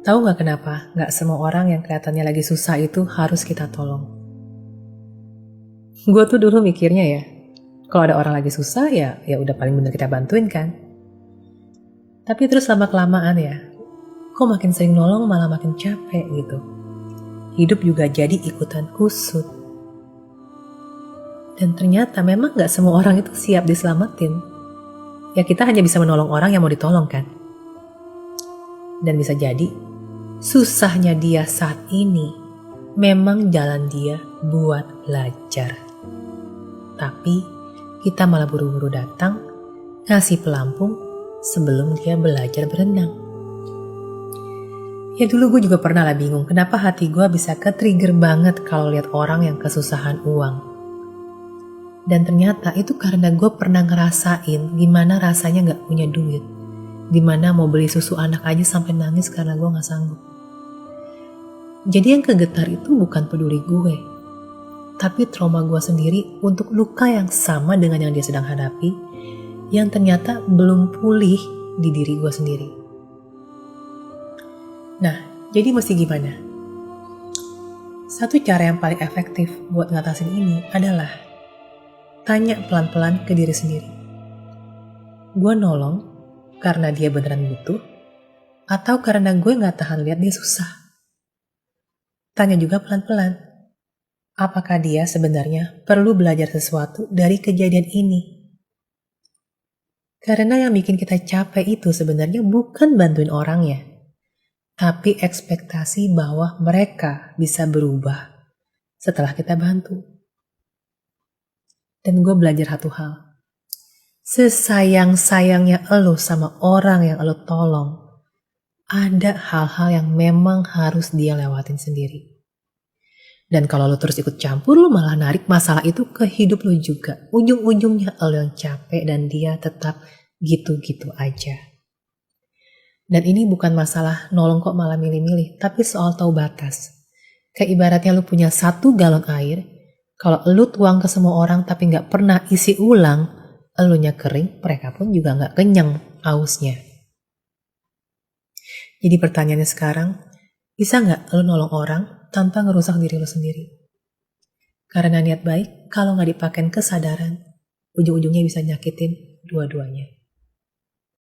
Tahu gak kenapa gak semua orang yang kelihatannya lagi susah itu harus kita tolong? Gue tuh dulu mikirnya ya, kalau ada orang lagi susah ya udah paling bener kita bantuin kan. Tapi terus lama-kelamaan ya, kok makin sering nolong malah makin capek gitu. Hidup juga jadi ikutan kusut. Dan ternyata memang gak semua orang itu siap diselamatin. Ya kita hanya bisa menolong orang yang mau ditolong kan. Dan bisa jadi susahnya dia saat ini memang jalan dia buat belajar. Tapi kita malah buru-buru datang ngasih pelampung sebelum dia belajar berenang. Ya dulu gue juga pernah lah bingung kenapa hati gue bisa ke-trigger banget kalau lihat orang yang kesusahan uang. Dan ternyata itu karena gue pernah ngerasain gimana rasanya gak punya duit. Dimana mau beli susu anak aja sampai nangis karena gue gak sanggup. Jadi yang kegetar itu bukan peduli gue, tapi trauma gue sendiri untuk luka yang sama dengan yang dia sedang hadapi, yang ternyata belum pulih di diri gue sendiri. Nah, jadi mesti gimana? Satu cara yang paling efektif buat ngatasin ini adalah tanya pelan-pelan ke diri sendiri. Gue nolong karena dia beneran butuh, atau karena gue gak tahan lihat dia susah? Tanya juga pelan-pelan, apakah dia sebenarnya perlu belajar sesuatu dari kejadian ini? Karena yang bikin kita capek itu sebenarnya bukan bantuin orangnya, tapi ekspektasi bahwa mereka bisa berubah setelah kita bantu. Dan gue belajar satu hal, sesayang-sayangnya elo sama orang yang elo tolong, ada hal-hal yang memang harus dia lewatin sendiri. Dan kalau lo terus ikut campur, lo malah narik masalah itu ke hidup lo juga. Ujung-ujungnya lo yang capek dan dia tetap gitu-gitu aja. Dan ini bukan masalah nolong kok malah milih-milih, tapi soal tahu batas. Kayak ibaratnya lo punya 1 galon air, kalau lo tuang ke semua orang tapi gak pernah isi ulang, elunya kering, mereka pun juga gak kenyang hausnya. Jadi pertanyaannya sekarang, bisa gak lo nolong orang tanpa ngerusak diri lo sendiri? Karena niat baik, kalau gak dipakai kesadaran, ujung-ujungnya bisa nyakitin dua-duanya.